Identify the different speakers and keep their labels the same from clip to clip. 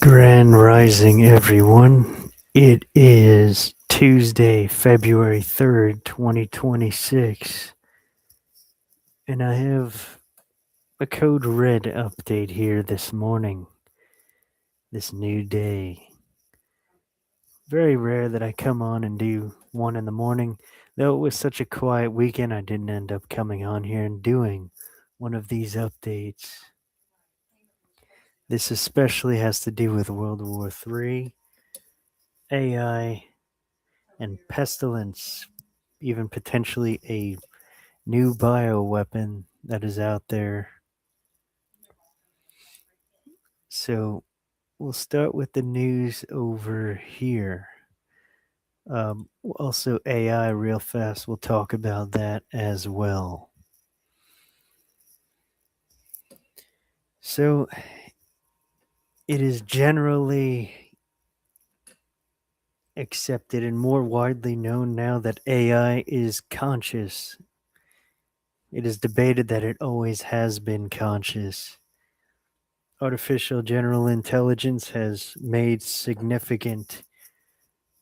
Speaker 1: Grand Rising, everyone. It is Tuesday, February 3rd, 2026, and I have a Code Red update here this morning, this new day. Very rare that I come on and do one in the morning, though it was such a quiet weekend, I didn't end up coming on here and doing one of these updates. This especially has to do with WW3, AI, and Pestilence, even potentially a new bioweapon that is out there. So we'll start with the news over here. Also, AI, real fast, we'll talk about that as well. So it is generally accepted and more widely known now that AI is conscious. It is debated that it always has been conscious. Artificial general intelligence has made significant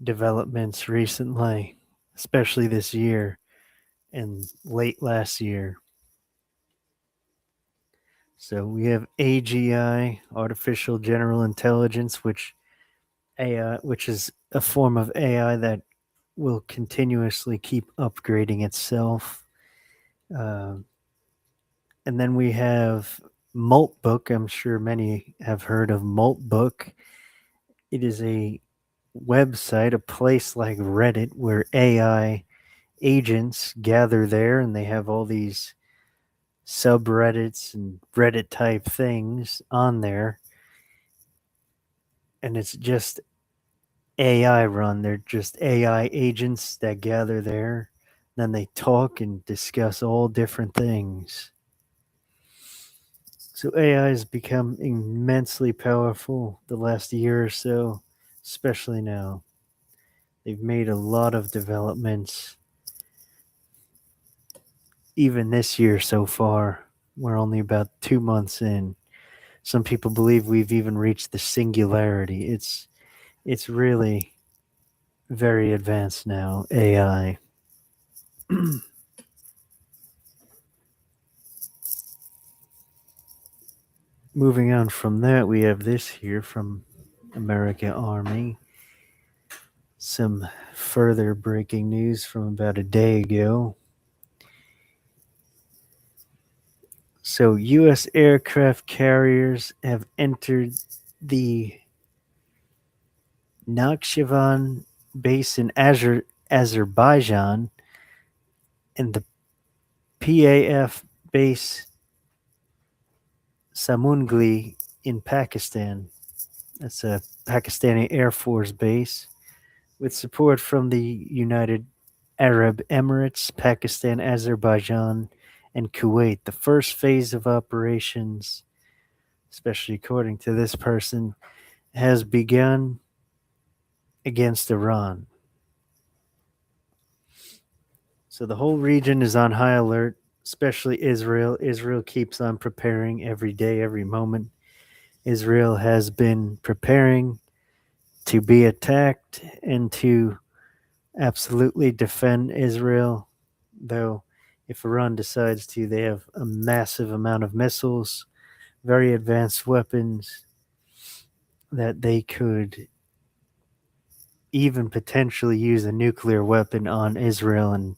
Speaker 1: developments recently, especially this year and late last year. So we have AGI, artificial general intelligence, which is a form of AI that will continuously keep upgrading itself. Uh, and then we have Maltbook. I'm sure many have heard of Maltbook. It is a website, a place like Reddit, where AI agents gather there and they have all these subreddits and Reddit type things on there. And it's just AI run. They're just AI agents that gather there. Then they talk and discuss all different things. So AI has become immensely powerful the last year or so, especially now. They've made a lot of developments even this year so far. We're only about 2 months in. Some people believe we've even reached the singularity. It's really very advanced now, AI. Moving on from that, we have this here from American Army. Some further breaking news from about a day ago. So, U.S. aircraft carriers have entered the Nakhchivan base in Azerbaijan and the PAF base Samungli in Pakistan. That's a Pakistani Air Force base with support from the United Arab Emirates, Pakistan, Azerbaijan, and Kuwait. The first phase of operations, especially according to this person, has begun against Iran. So the whole region is on high alert, especially Israel. Israel keeps on preparing every day, every moment. Israel has been preparing to be attacked and to absolutely defend Israel, though if Iran decides to, they have a massive amount of missiles, very advanced weapons that they could even potentially use a nuclear weapon on Israel, and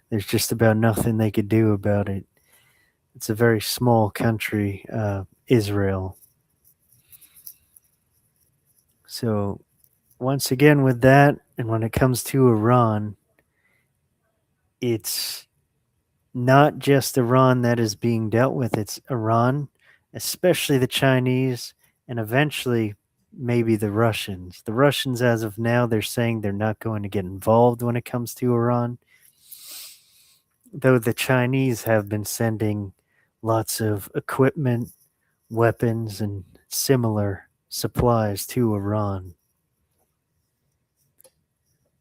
Speaker 1: there's just about nothing they could do about it. It's a very small country, Israel. So, once again, with that, and when it comes to Iran, it's not just Iran that is being dealt with, it's Iran, especially the Chinese, and eventually maybe the Russians. The Russians, as of now, they're saying they're not going to get involved when it comes to Iran, though the Chinese have been sending lots of equipment, weapons, and similar supplies to Iran.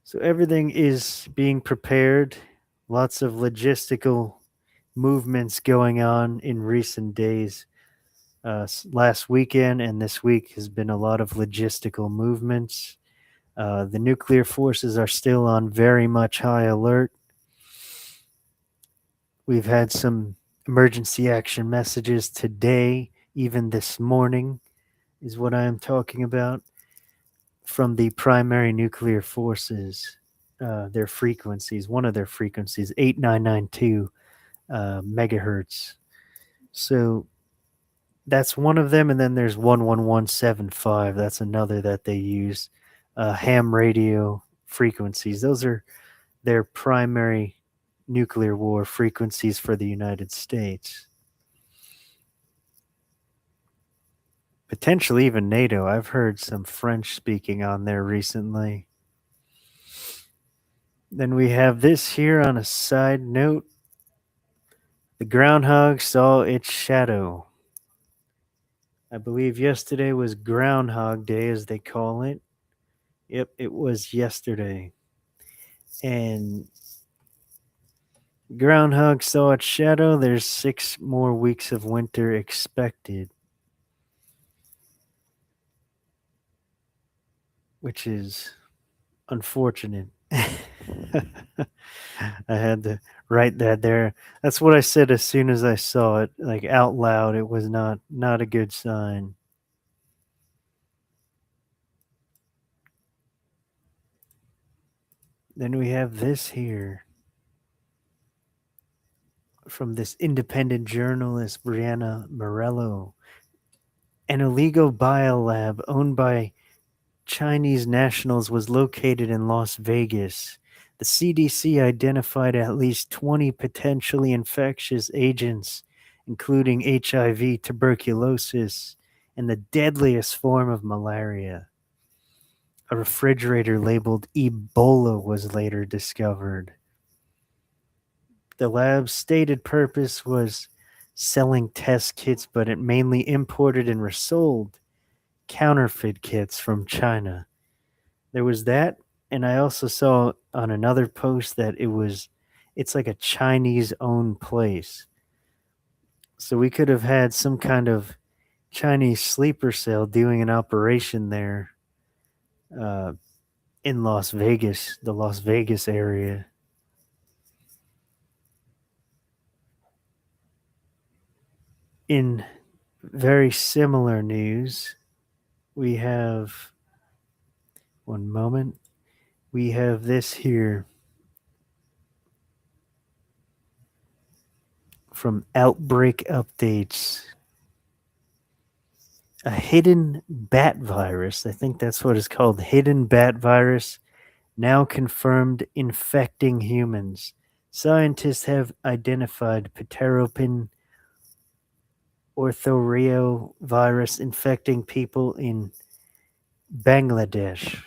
Speaker 1: So everything is being prepared, lots of logistical movements going on in recent days. last weekend and this week has been a lot of logistical movements. The nuclear forces are still on very much high alert. We've had some emergency action messages today, even this morning, is what I am talking about, from the primary nuclear forces. Their frequencies, one of their frequencies, 8992 megahertz. So that's one of them, and then there's 11175. That's another that they use. Ham radio frequencies. Those are their primary nuclear war frequencies for the United States. Potentially even NATO. I've heard some French speaking on there recently. Then we have this here on a side note. The groundhog saw its shadow. I believe yesterday was Groundhog Day, as they call it. Yep, it was yesterday. And Groundhog saw its shadow. There's 6 more weeks of winter expected, which is unfortunate. I had to write that there. That's what I said as soon as I saw it, like out loud. It was not a good sign. Then we have this here from this independent journalist, Brianna Morello. An illegal biolab owned by Chinese nationals was located in Las Vegas. The CDC identified at least 20 potentially infectious agents, including HIV, tuberculosis, and the deadliest form of malaria. A refrigerator labeled Ebola was later discovered. The lab's stated purpose was selling test kits, but it mainly imported and resold counterfeit kits from China. There was that, and I also saw on another post that it's like a Chinese owned place. So we could have had some kind of Chinese sleeper cell doing an operation there uh, in Las Vegas, the Las Vegas area. In very similar news, we have one moment. We have this here from Outbreak Updates. A hidden bat virus, I think that's what it's called, hidden bat virus, now confirmed infecting humans. Scientists have identified pteropin orthoreovirus infecting people in Bangladesh.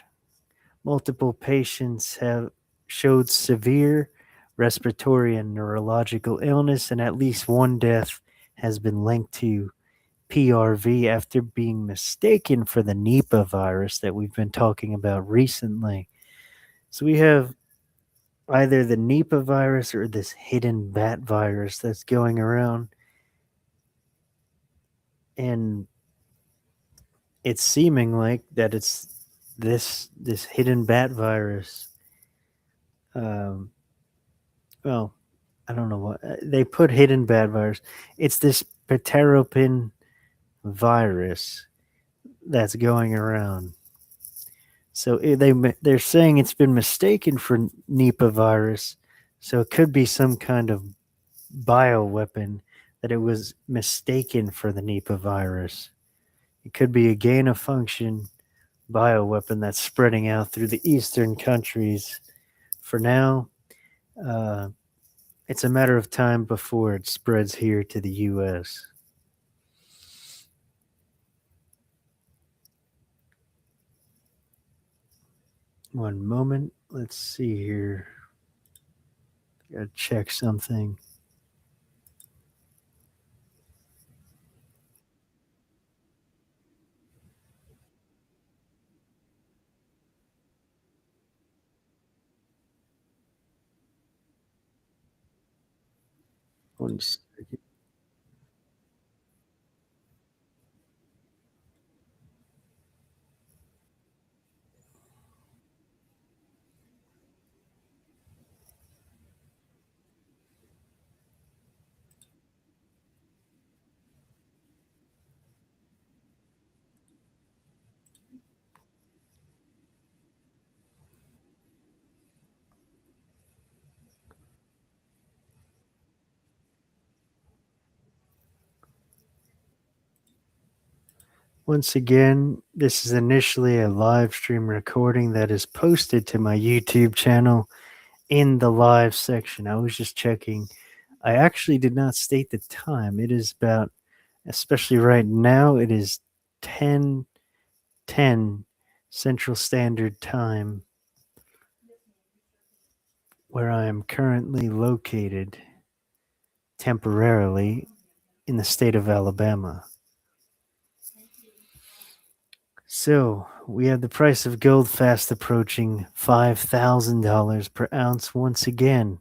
Speaker 1: Multiple patients have showed severe respiratory and neurological illness, and at least one death has been linked to PRV after being mistaken for the Nipah virus that we've been talking about recently. So we have either the Nipah virus or this hidden bat virus that's going around, and it's seeming like that it's this hidden bat virus. Um, well, I don't know what they put hidden bat virus. It's this pteropin virus that's going around. So they're saying it's been mistaken for Nipah virus. So it could be some kind of bioweapon that it was mistaken for the Nipah virus. It could be a gain of function bioweapon that's spreading out through the eastern countries. For now, uh, it's a matter of time before it spreads here to the U.S. One moment. Let's see here. Gotta check something. One second. Once again, this is initially a live stream recording that is posted to my YouTube channel in the live section. I was just checking. I actually did not state the time. It is about, especially right now, it is 10:10 Central Standard Time, where I am currently located temporarily in the state of Alabama. So we have the price of gold fast approaching $5,000 per ounce once again.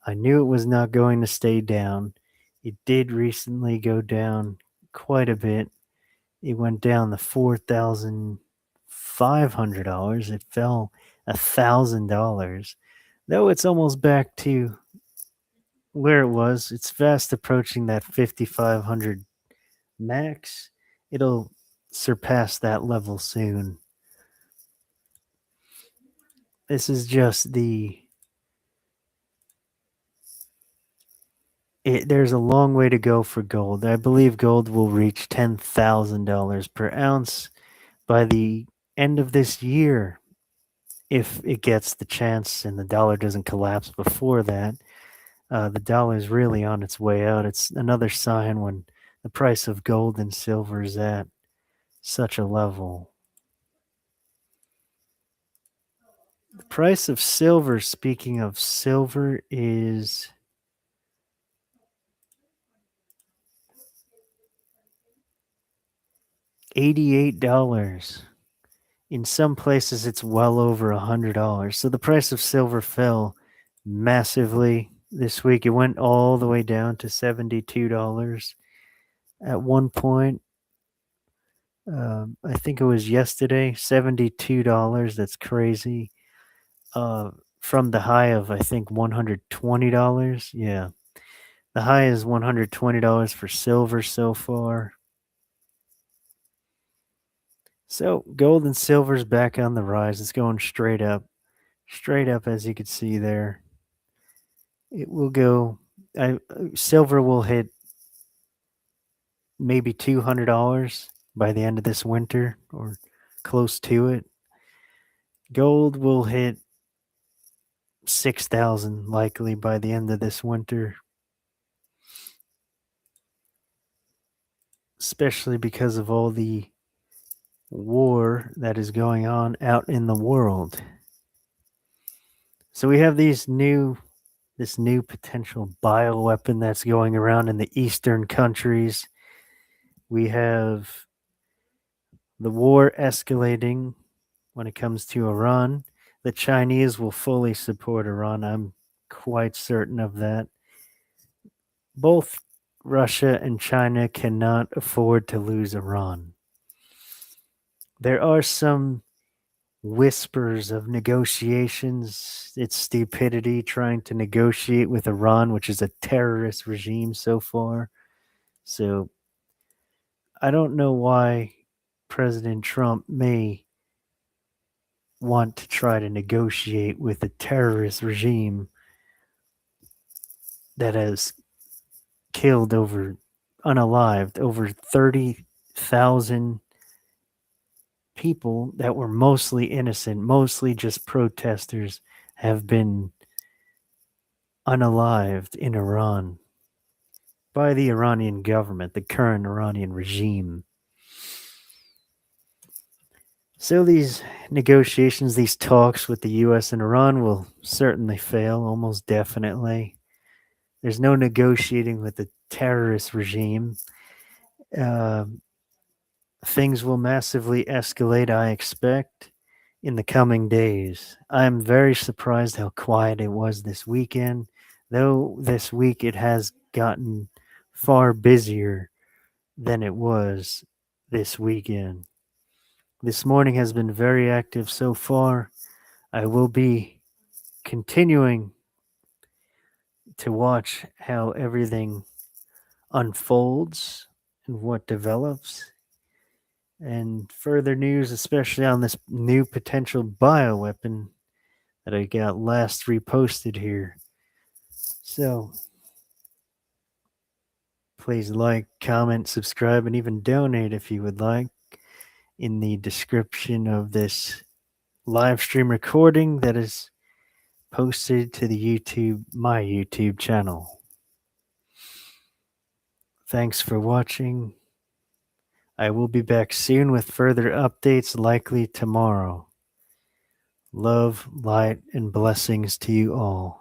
Speaker 1: I knew it was not going to stay down. It did recently go down quite a bit. It went down to $4,500. It fell $1,000. Though it's almost back to where it was. It's fast approaching that 5,500 max. It'll surpass that level soon. This is just there's a long way to go for gold. I believe gold will reach $10,000 per ounce by the end of this year if it gets the chance and the dollar doesn't collapse before that. The dollar is really on its way out. It's another sign when the price of gold and silver is at such a level. The price of silver, speaking of silver, is $88. In some places, it's well over $100. So the price of silver fell massively this week. It went all the way down to $72 at one point. I think it was yesterday, $72. That's crazy. From the high of, I think, $120. Yeah. The high is $120 for silver so far. So gold and silver's back on the rise. It's going straight up as you can see there. It will go. Silver will hit maybe $200 by the end of this winter or close to it. Gold will hit 6,000 likely by the end of this winter, especially because of all the war that is going on out in the world. So we have this new potential bioweapon that's going around in the eastern countries. We have the war escalating when it comes to Iran. The Chinese will fully support Iran. I'm quite certain of that. Both Russia and China cannot afford to lose Iran. There are some whispers of negotiations. It's stupidity trying to negotiate with Iran, which is a terrorist regime so far. So I don't know why President Trump may want to try to negotiate with a terrorist regime that has killed unalived over 30,000 people that were mostly innocent, mostly just protesters, have been unalived in Iran by the Iranian government, the current Iranian regime. So these negotiations, these talks with the US and Iran will certainly fail, almost definitely. There's no negotiating with the terrorist regime. Uh, Things will massively escalate, I expect, in the coming days. I'm very surprised how quiet it was this weekend, though this week it has gotten far busier than it was this weekend. This morning has been very active so far. I will be continuing to watch how everything unfolds and what develops. And further news, especially on this new potential bioweapon that I got last reposted here. So please like, comment, subscribe, and even donate if you would like. in the description of this live stream recording that is posted to my YouTube channel. Thanks for watching. I will be back soon with further updates, likely tomorrow. Love, light, and blessings to you all.